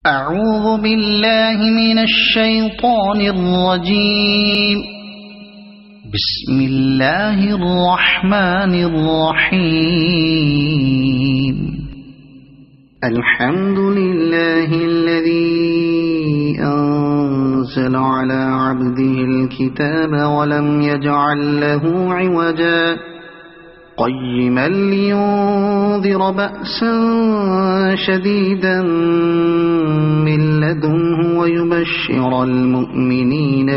أعوذ بالله من الشيطان الرجيم. بسم الله الرحمن الرحيم. الحمد لله الذي أنزل على عبده الكتاب ولم يجعل له عوجا قيما لينذر بأسا شديدا من لدنه ويبشر المؤمنين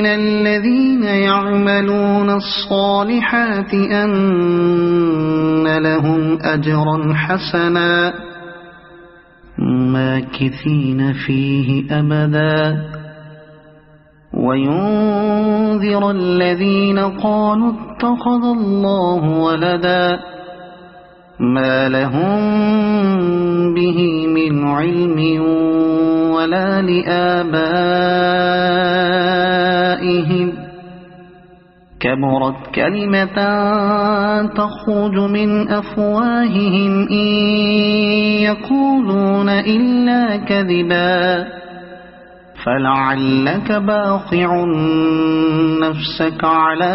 الذين يعملون الصالحات أن لهم أجرا حسنا ماكثين فيه أبدا وينذر الذين قالوا اتخذ الله ولدا ما لهم به من علم ولا لآبائهم كبرت كلمة تخرج من أفواههم إن يقولون إلا كذبا فلعلك باخع نفسك على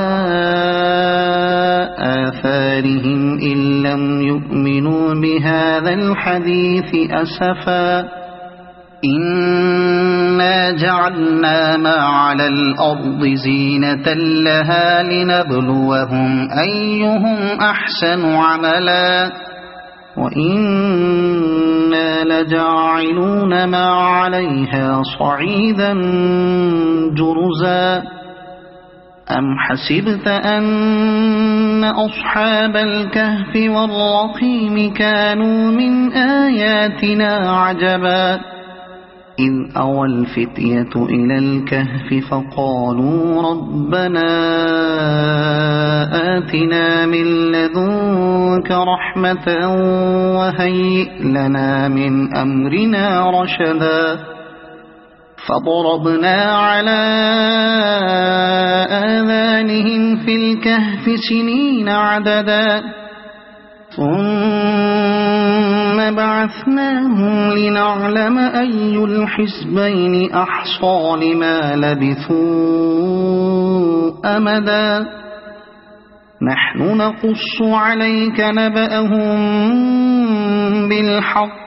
آثارهم إن لم يؤمنوا بهذا الحديث أسفا إنا جعلنا ما على الأرض زينة لها لنبلوهم أيهم أحسن عملا وإنا لجاعلون ما عليها صعيدا جرزا أم حسبت أن أصحاب الكهف والرقيم كانوا من آياتنا عجبا إذ أوى الفتية إلى الكهف فقالوا ربنا آتنا من لدنك رحمة وهيئ لنا من أمرنا رشدا فضربنا على آذانهم في الكهف سنين عددا ثم بعثناهم لنعلم أي الحزبين أحصى لما لبثوا أمدا نحن نقص عليك نبأهم بالحق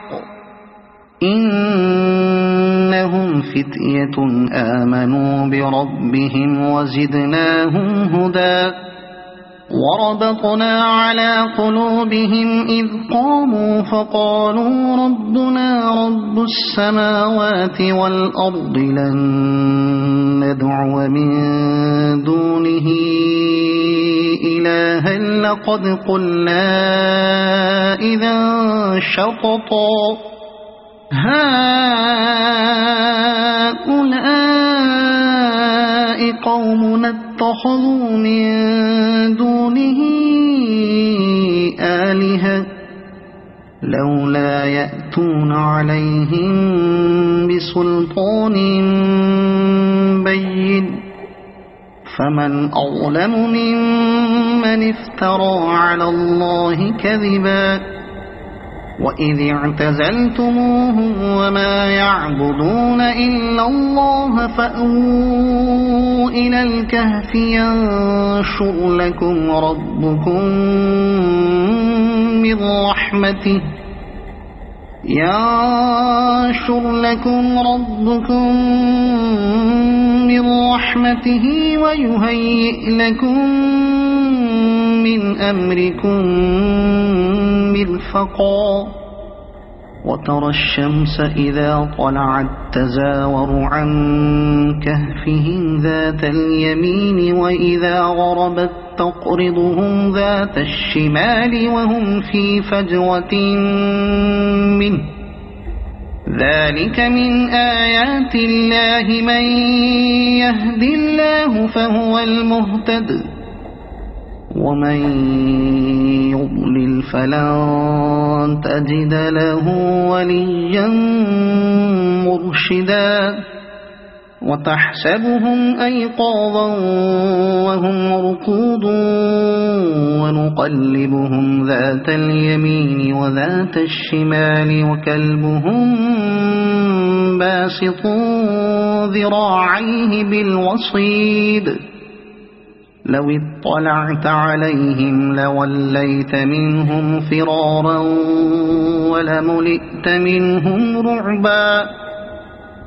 إنهم فتية آمنوا بربهم وزدناهم هدى وربطنا على قلوبهم إذ قاموا فقالوا ربنا رب السماوات والأرض لن ندعو من دونه إلها لقد قلنا إذا شططا هؤلاء قومنا اتخذوا من دونه آلهة لولا يأتون عليهم بسلطان بين فمن أظلم ممن افترى على الله كذبا وإذ اعتزلتموهم وما يعبدون إلا الله فأووا إلى الكهف ينشر لكم ربكم من رحمته ويهيئ لكم من أمركم مرفقا وترى الشمس إذا طلعت تزاور عن كهفهم ذات اليمين وإذا غربت تقرضهم ذات الشمال وهم في فجوة منه ذلك من آيات الله من يهد الله فهو المهتد ومن يضلل فلن تجد له وليا مرشدا وتحسبهم أيقاظا وهم رقود ونقلبهم ذات اليمين وذات الشمال وكلبهم باسط ذراعيه بالوصيد لو اطلعت عليهم لوليت منهم فرارا ولملئت منهم رعبا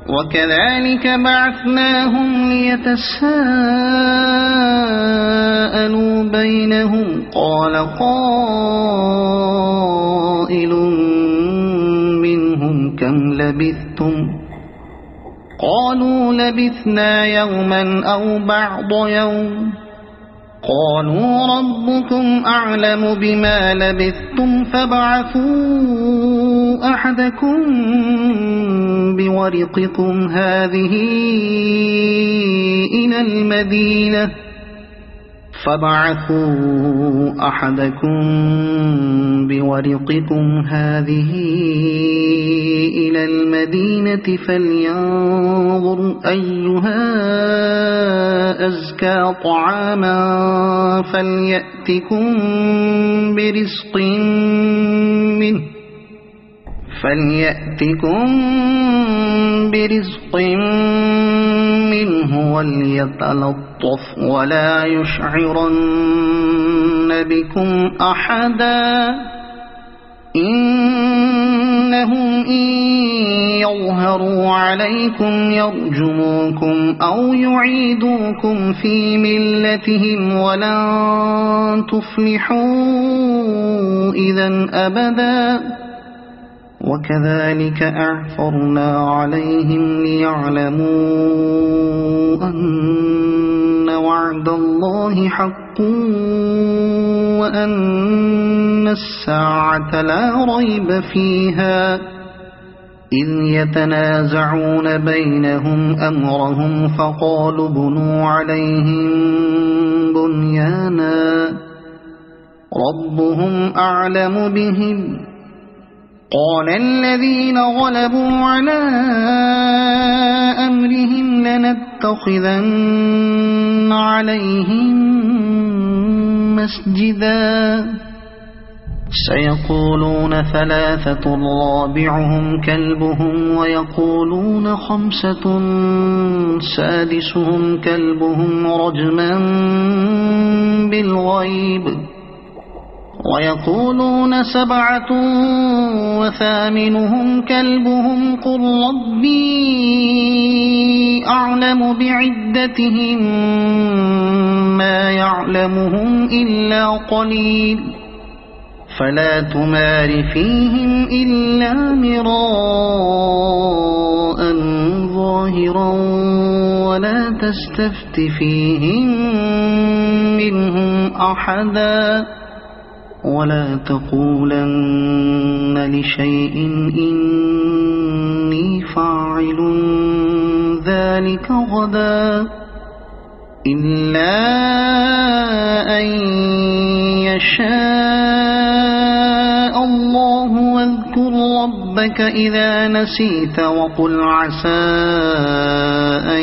وكذلك بعثناهم ليتساءلوا بينهم قال قائل منهم كم لبثتم قالوا لبثنا يوما أو بعض يوم قالوا ربكم أعلم بما لبثتم فابعثوا أحدكم بورقكم هذه إلى المدينة فلينظر أيها أزكى طعاما فليأتكم برزق منه وليتلطف ولا يشعرن بكم أحدا إنهم إن يظهروا عليكم يرجموكم أو يعيدوكم في ملتهم ولن تفلحوا إذا أبدا وكذلك أعثرنا عليهم ليعلموا أن وعد الله حق وأن الساعة لا ريب فيها إذ يتنازعون بينهم أمرهم فقالوا بنوا عليهم بنيانا ربهم أعلم بهم قال الذين غلبوا على أمرهم لنتخذن عليهم مسجدا سيقولون ثلاثة رابعهم كلبهم ويقولون خمسة سادسهم كلبهم رجما بالغيب ويقولون سبعة وثامنهم كلبهم قل ربي أعلم بعدتهم ما يعلمهم إلا قليل فلا تمار فيهم إلا مراء ظاهرا ولا تستفت فيهم منهم أحدا ولا تقولن لشيء إني فاعل ذلك غدا إلا أن يشاء الله واذكر ربك إذا نسيت وقل عسى أن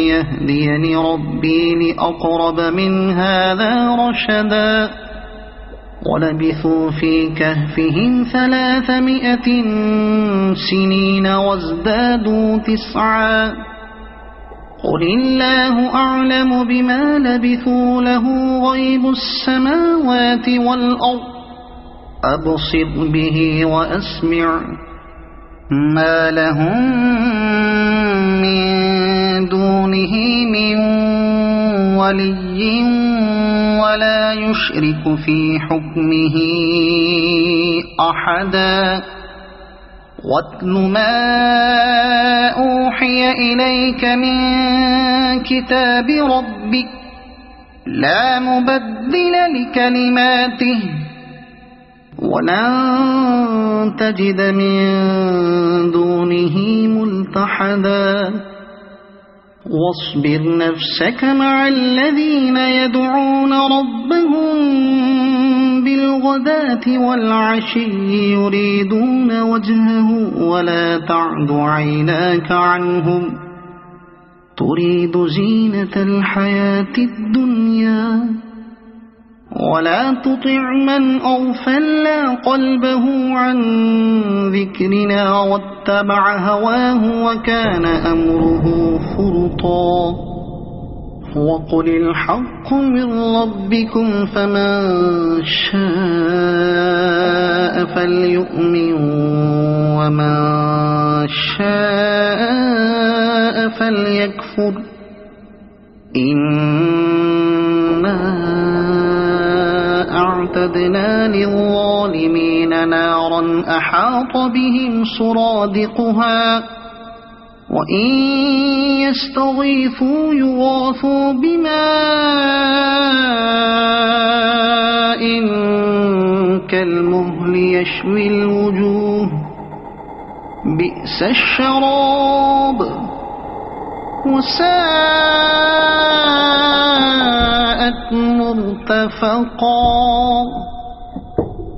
يهديني ربي لأقرب من هذا رشدا ولبثوا في كهفهم 300 سنين وازدادوا 9 قل الله أعلم بما لبثوا له غيب السماوات والأرض أبصر به وأسمع ما لهم من دونه من ولي ولا يشرك في حكمه أحدا واتل ما أوحي إليك من كتاب ربك لا مبدل لكلماته ولن تجد من دونه ملتحدا واصبر نفسك مع الذين يدعون ربهم بالغداة والعشي يريدون وجهه ولا تعد عيناك عنهم تريد زينة الحياة الدنيا ولا تطع من أغفلنا قلبه عن ذكرنا واتبع هواه وكان أمره فرطا وقل الحق من ربكم فمن شاء فليؤمن ومن شاء فليكفر إنا أعتدنا للظالمين نارا أحاط بهم سرادقها وإن يستغيثوا يغاثوا بماء كالمهل يشوي الوجوه بئس الشراب وساءت مرتفقا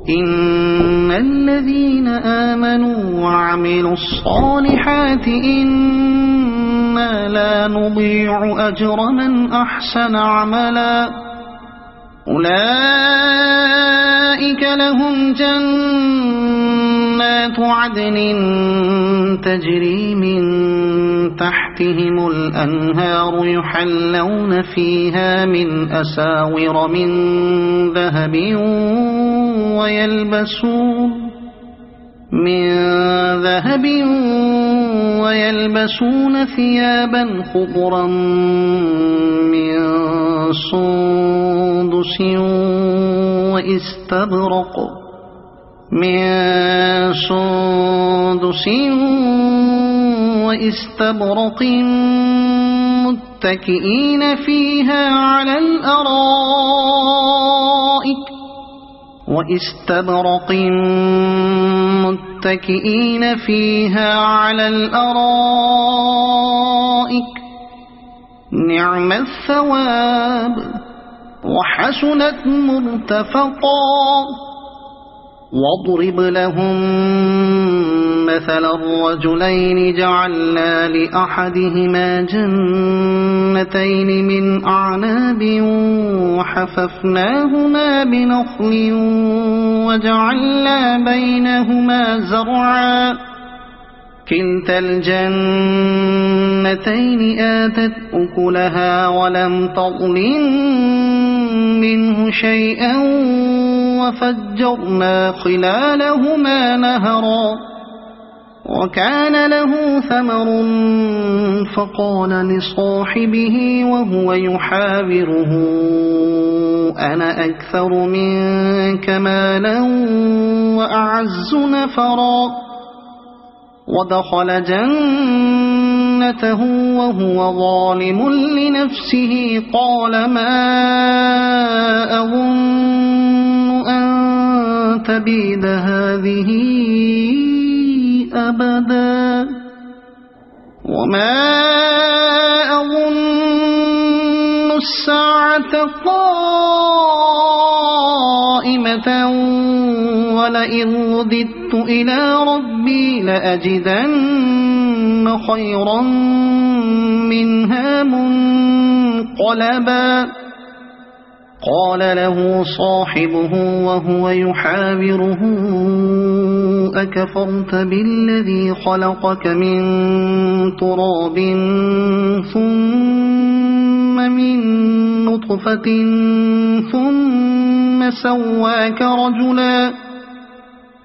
إن الذين آمنوا وعملوا الصالحات إنا لا نضيع أجر من أحسن عملا أولئك لهم جنات عدن تجري من تحتهم الأنهار يحلون فيها من أساور من ذهب ويلبسون ثيابا خضرا من سندس واستبرق متكئين فيها على الأرائك نعم الثواب وحسنت مرتفقا واضرب لهم مثل الرجلين جعلنا لأحدهما جنتين من أعناب وحففناهما بنخل وجعلنا بينهما زرعا كلتا الجنتين آتت أكلها ولم تظلم منه شيئا وفجرنا خلالهما نهرا وكان له ثمر فقال لصاحبه وهو يحاوره أنا أكثر منك مالا وأعز نفرا ودخل جنته وهو ظالم لنفسه قال ما أظن أن تبيد هذه أبدا وما أظن الساعة قائمة ولئن رددت إلى ربي لأجدن خيرا منها منقلبا قال له صاحبه وهو يحاوره أكفرت بالذي خلقك من تراب ثم من نطفة ثم سواك رجلا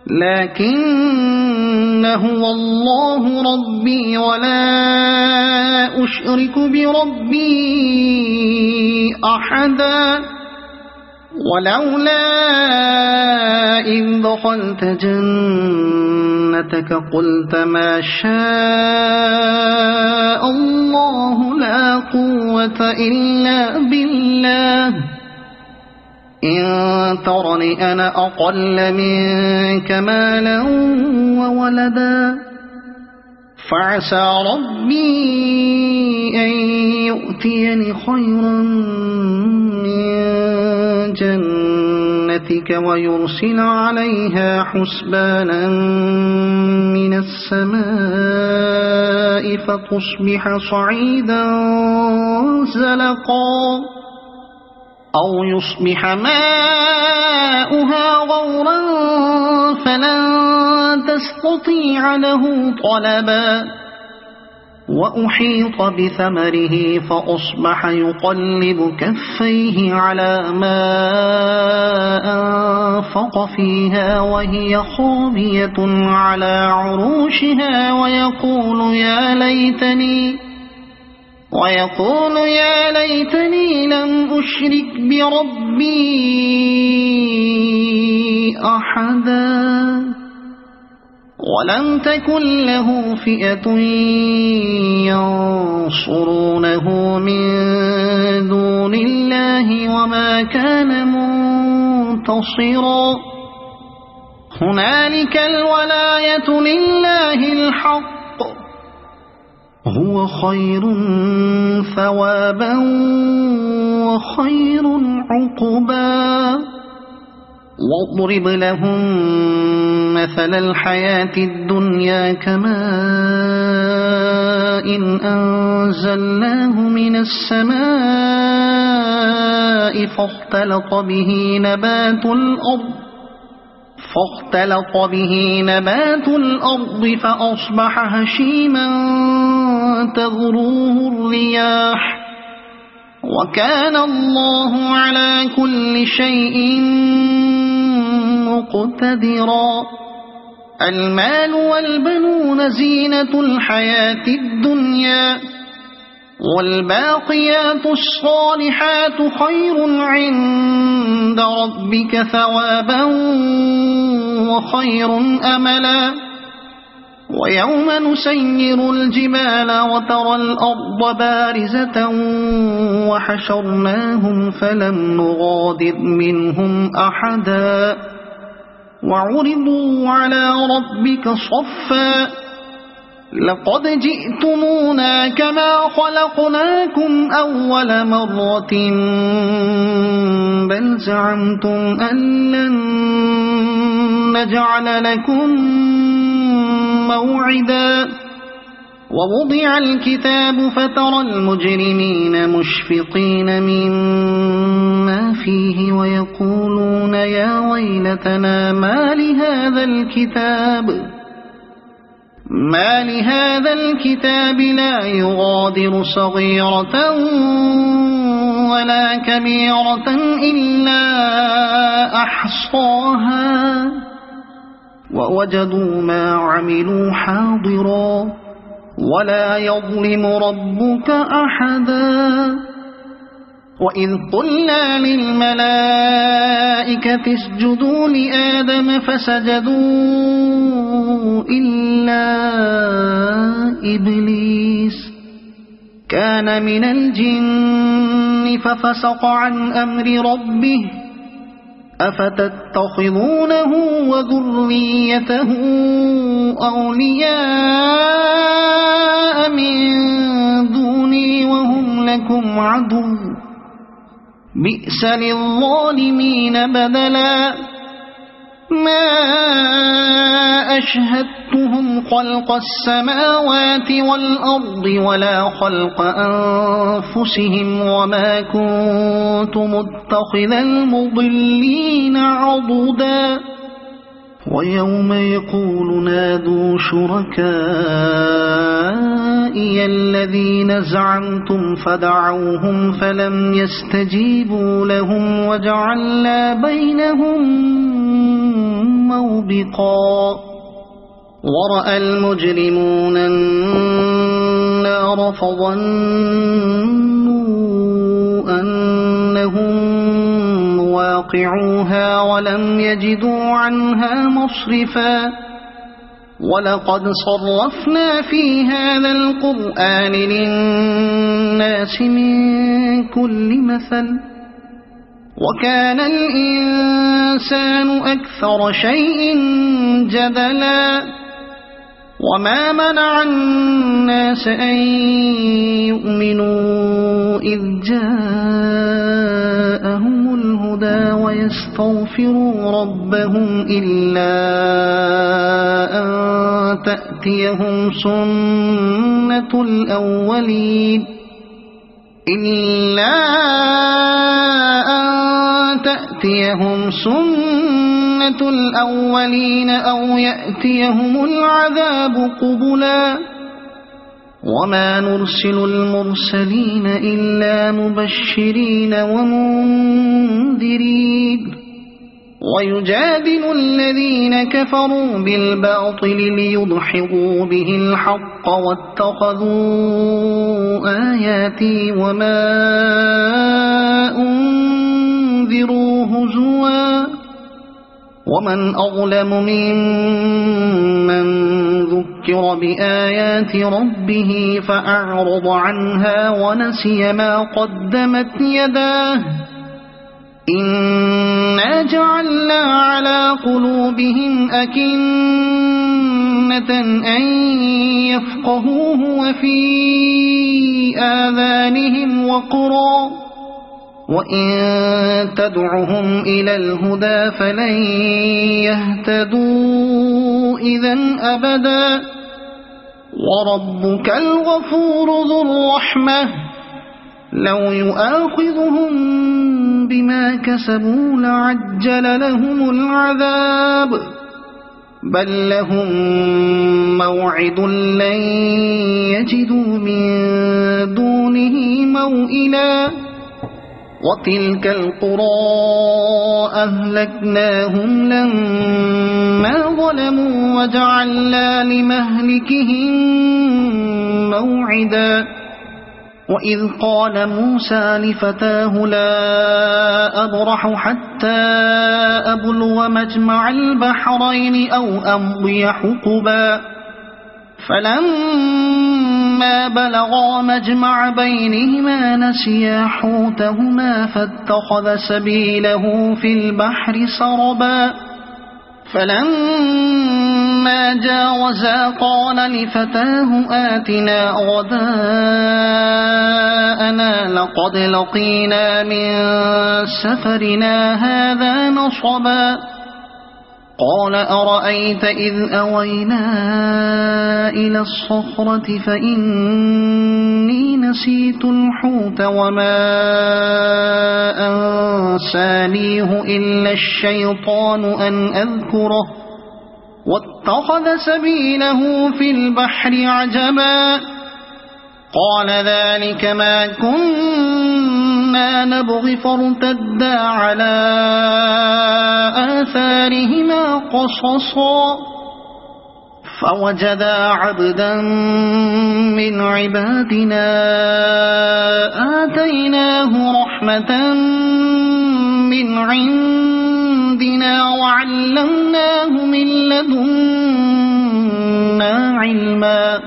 لكن هو الله ربي ولا أشرك بربي أحدا ولولا إذ دخلت جنتك قلت ما شاء الله لا قوة إلا بالله إن ترني أنا أقل منك مالا وولدا فعسى ربي أن يؤتيني خيرا من جنتك ويرسل عليها حسبانا من السماء فتصبح صعيدا زلقا أو يصبح ماؤها غورا فلن تستطيع له طلبا وأحيط بثمره فأصبح يقلب كفيه على ما أنفق فيها وهي خاوية على عروشها ويقول يا ليتني لم أشرك بربي أحدا ولم تكن له فئة ينصرونه من دون الله وما كان منتصرا هنالك الولاية لله الحق هو خير ثوابا وخير عقبا واضرب لهم مثل الحياة الدنيا كماء أنزلناه من السماء فاختلط به نبات الأرض فأصبح هشيما تذروه الرياح وكان الله على كل شيء مقتدرا المال والبنون زينة الحياة الدنيا والباقيات الصالحات خير عند ربك ثوابا وخير أملا ويوم نسير الجبال وترى الأرض بارزة وحشرناهم فلم نغادر منهم أحدا وعرضوا على ربك صفا لقد جئتمونا كما خلقناكم أول مرة بل زعمتم أن لن نجعل لكم موعدا ووضع الكتاب فترى المجرمين مشفقين مما فيه ويقولون يا ويلتنا ما لهذا الكتاب لا يغادر صغيرة ولا كبيرة إلا أحصاها ووجدوا ما عملوا حاضرا ولا يظلم ربك أحدا وإذ قلنا للملائكة اسجدوا لآدم فسجدوا إلا إبليس كان من الجن ففسق عن أمر ربه أفتتخذونه وذريته أولياء من دوني وهم لكم عدو بئس للظالمين بدلا ما أشهدتهم خلق السماوات والأرض ولا خلق أنفسهم وما كنت متخذ المضلين عضدا ويوم يقول نادوا شركائي الذين زعمتم فدعوهم فلم يستجيبوا لهم وجعلنا بينهم موبقا ورأى المجرمون النار فظنوا أنهم واقعوها ولم يجدوا عنها مصرفا ولقد صرفنا في هذا القرآن للناس من كل مثل وكان الإنسان أكثر شيء جدلا وما منع الناس أن يؤمنوا إذ جاءهم الهدى ويستغفروا ربهم إلا أن تأتيهم سنة الأولين إلا أن تأتيهم سنة الأولين أو يأتيهم العذاب قبلا وما نرسل المرسلين إلا مبشرين ومنذرين ويجادل الذين كفروا بالباطل ليدحضوا به الحق واتخذوا آياتي وما أنذروا هزوا ومن أظلم ممن ذكر بآيات ربه فأعرض عنها ونسي ما قدمت يداه إنا جعلنا على قلوبهم أكنة أن يفقهوه وفي آذانهم وقرا وإن تدعهم إلى الهدى فلن يهتدوا إذا أبدا وربك الغفور ذو الرحمة لو يؤاخذهم بما كسبوا لعجل لهم العذاب بل لهم موعد لن يجدوا من دونه موئلا وتلك القرى أهلكناهم لما ظلموا وجعلنا لمهلكهم موعدا وإذ قال موسى لفتاه لا أبرح حتى أبلغ مجمع البحرين أو أمضي حقبا فلما بلغا مجمع بينهما نسيا حوتهما فاتخذ سبيله في البحر سربا فلما جاوزا قال لفتاه آتنا غداءنا لقد لقينا من سفرنا هذا نصبا قال أرأيت إذ أوينا إلى الصخرة فإني نسيت الحوت وما أنسانيه إلا الشيطان أن أذكره واتخذ سبيله في البحر عجبا قال ذلك ما كنا نبغي فارتدا على آثارهما قصصا فوجدا عبدا من عبادنا آتيناه رحمة من عندنا وعلمناه من لدنا علما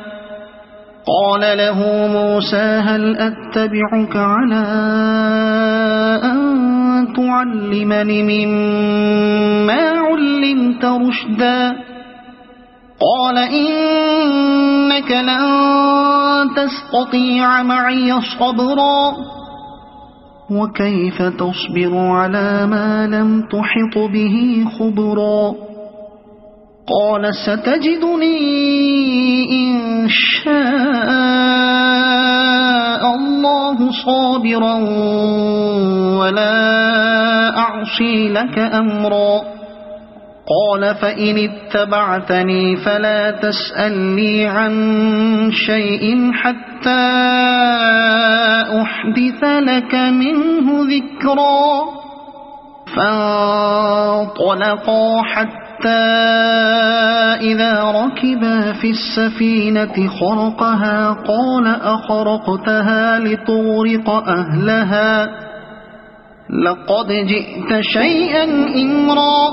قال له موسى هل أتبعك على أن تعلمني مما علمت رشدا قال إنك لن تستطيع معي صبرا وكيف تصبر على ما لم تحط به خبرا قال ستجدني إن شاء الله صابرا ولا أعصي لك أمرا قال فإن اتبعتني فلا تسألني عن شيء حتى أحدث لك منه ذكرا فانطلقا حتى إذا ركبا في السفينة خرقها قال أخرقتها لتغرق أهلها لقد جئت شيئا إمرا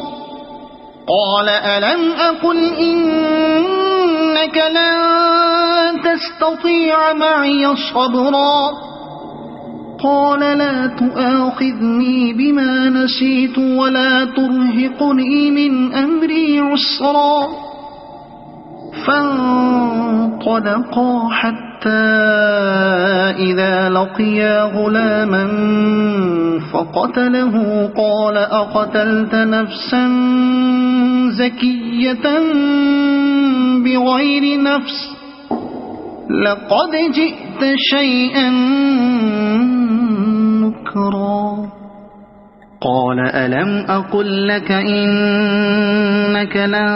قال ألم أقل إنك لن تستطيع معي صبرا قال لا تؤاخذني بما نسيت ولا ترهقني من أمري عسرا فانطلقا حتى إذا لقيا غلاما فقتله قال أقتلت نفسا زكية بغير نفس لقد جئت شيئا نكرا قال ألم أقل لك إنك لن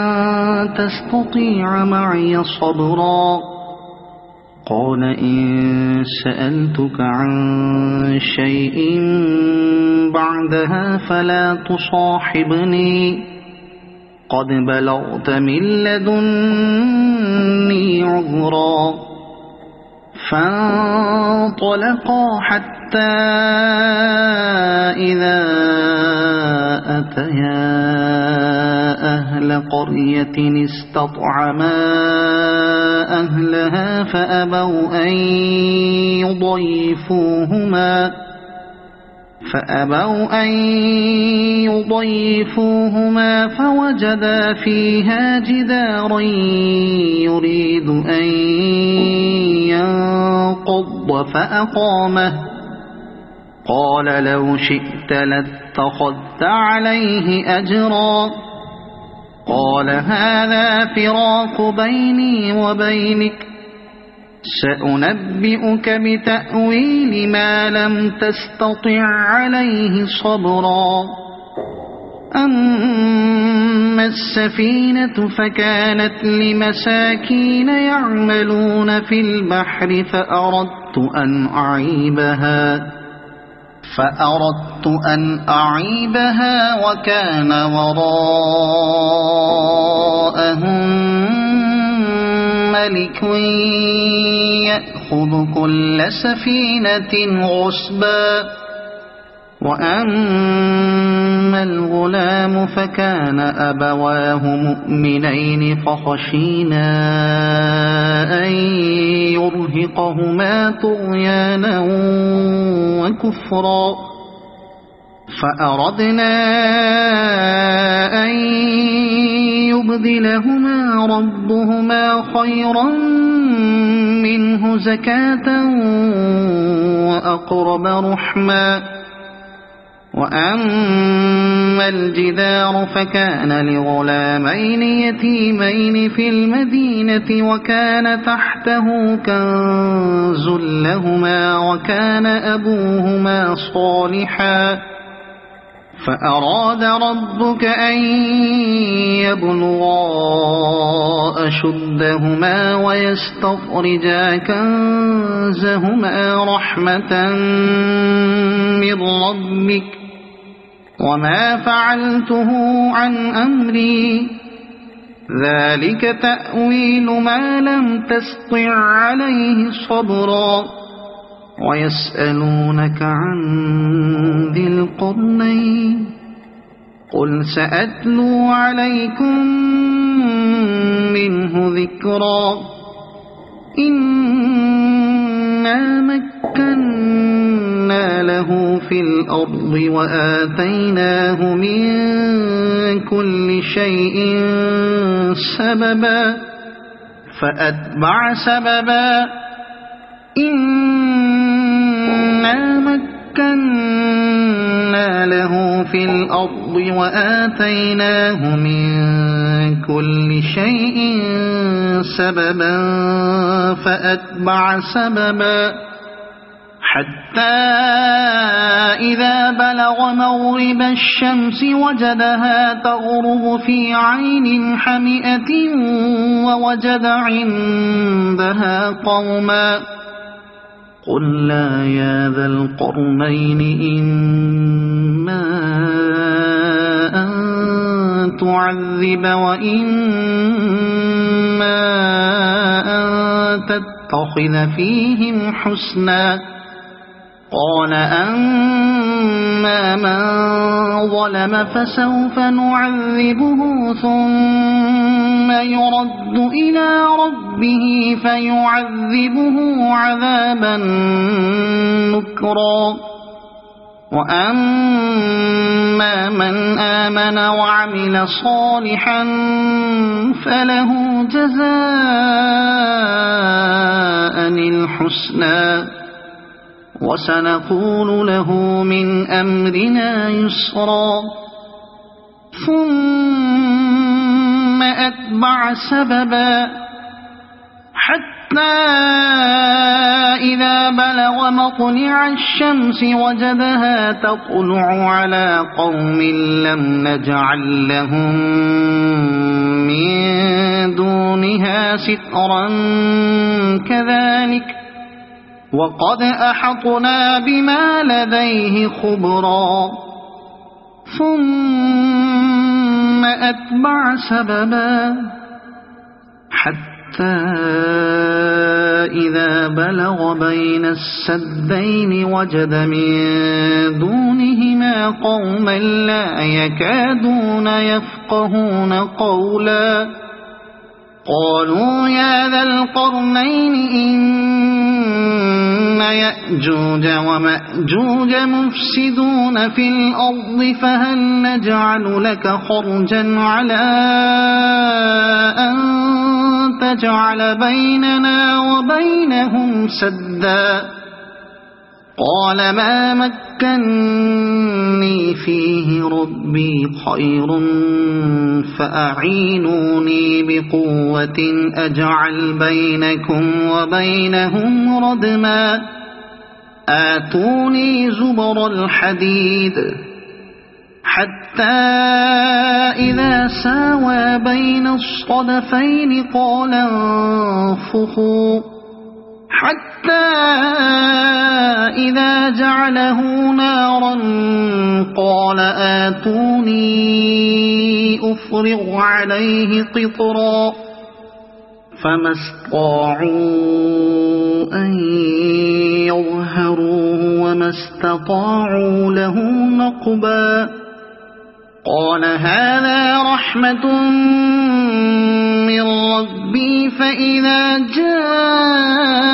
تستطيع معي صبرا قال إن سألتك عن شيء بعدها فلا تصاحبني قد بلغت من لدني عذرا فانطلقا حتى إذا أتيا أهل قرية استطعما أهلها فأبوا أن يضيفوهما فوجدا فيها جدارا يريد أن ينقض فأقامه قال لو شئت لاتخذت عليه أجرا قال هذا فراق بيني وبينك سأنبئك بتأويل ما لم تستطع عليه صبرا أما السفينة فكانت لمساكين يعملون في البحر فأردت أن أعيبها وكان وراءهم ملك يأخذ كل سفينة غصبا وأما الغلام فكان أبواه مؤمنين فخشينا أن يرهقهما طغيانا وكفرا فأردنا أن يبدلهما ربهما خيرا منه زكاة وأقرب رحما وأما الجدار فكان لغلامين يتيمين في المدينة وكان تحته كنز لهما وكان أبوهما صالحا فأراد ربك أن يبلغا أشدهما ويستخرجا كنزهما رحمة من ربك وما فعلته عن أمري ذلك تأويل ما لم تسطع عليه صبرا ويسألونك عن ذي القرنين قل سأتلو عليكم منه ذكرا إنا مكنا له في الأرض وآتيناه من كل شيء سببا فأتبع سببا إنا مكنا له في الأرض وآتيناه من كل شيء سببا فأتبع سببا حتى إذا بلغ مغرب الشمس وجدها تغرب في عين حمئة ووجد عندها قوما قلنا يا ذا القرنين إما أن تعذب وإما أن تتخذ فيهم حسنا قال أما من ظلم فسوف نعذبه ثم يرد إلى ربه فيعذبه عذابا نكرا وأما من آمن وعمل صالحا فله جزاء الحسنى وسنقول له من أمرنا يسرا ثم أتبع سببا حتى إذا بلغ مطلع الشمس وجدها تطلع على قوم لم نجعل لهم من دونها سترا كذلك وقد أحطنا بما لديه خبرا ثم أتبع سببا حتى إذا بلغ بين السدين وجد من دونهما قوما لا يكادون يفقهون قولا قالوا يا ذا القرنين إن يأجوج ومأجوج مفسدون في الأرض فهل نجعل لك خرجا على أن تجعل بيننا وبينهم سدا قال ما مكني فيه ربي خير فأعينوني بقوة أجعل بينكم وبينهم ردما آتوني زبر الحديد حتى إذا ساوى بين الصدفين قال انفخوا حتى إذا جعله نارا قال آتوني أفرغ عليه قطرا فما استطاعوا أن يظهروه وما استطاعوا له نقبا قال هذا رحمة من ربي فإذا جاء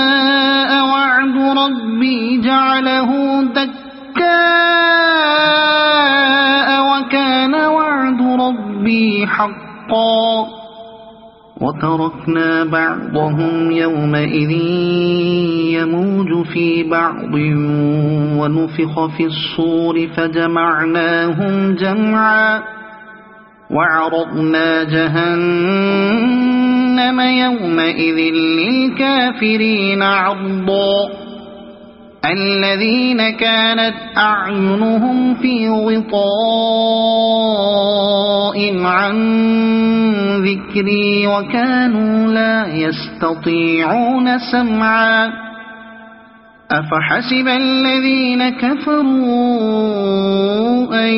وعد ربي جعله دكاء وكان وعد ربي حقا وتركنا بعضهم يومئذ يموج في بعض ونفخ في الصور فجمعناهم جمعا وعرضنا جهنم يومئذ للكافرين عرضا الذين كانت أعينهم في غطاء عن ذكري وكانوا لا يستطيعون سمعا أفحسب الذين كفروا أن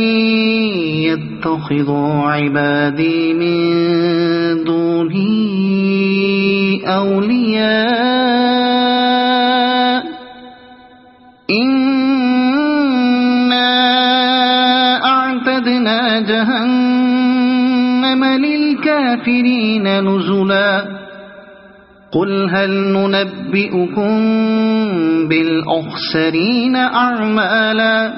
يتخذوا عبادي من دوني أولياء إنا أعتدنا جهنم للكافرين نزلا قل هل ننبئكم بالأخسرين أعمالا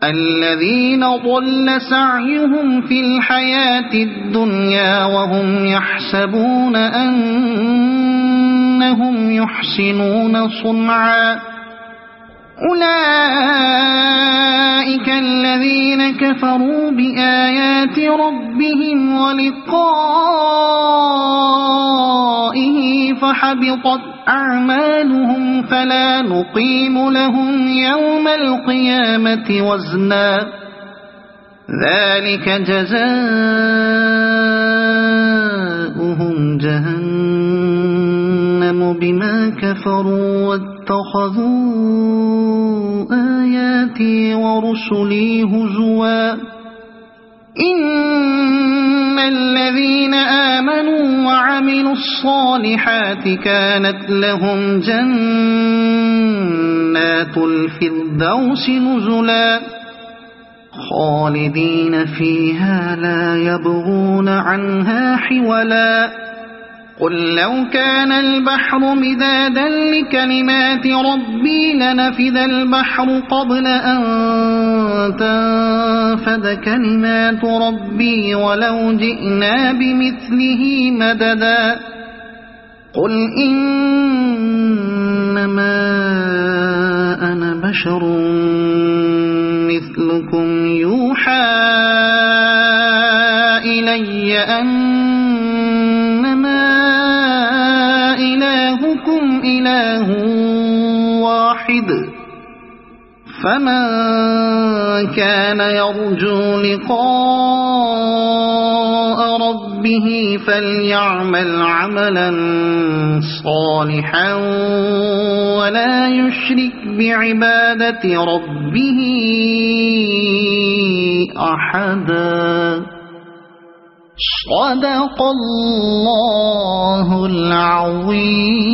الذين ضل سعيهم في الحياة الدنيا وهم يحسبون أنهم يحسنون صنعا أولئك الذين كفروا بآيات ربهم ولقائه فحبطت أعمالهم فلا نقيم لهم يوم القيامة وزنا ذلك جزاؤهم جهنم بما كفروا واتخذوا آياتي ورسلي هزوا إن الذين آمنوا وعملوا الصالحات كانت لهم جنات الفردوس نزلا خالدين فيها لا يبغون عنها حولا قل لو كان البحر مدادا لكلمات ربي لنفد البحر قبل أن تنفد كلمات ربي ولو جئنا بمثله مددا قل إنما أنا بشر مثلكم يوحى إلي أنما فمن كان يرجو لقاء ربه فليعمل عملا صالحا ولا يشرك بعبادة ربه أحدا. صدق الله العظيم.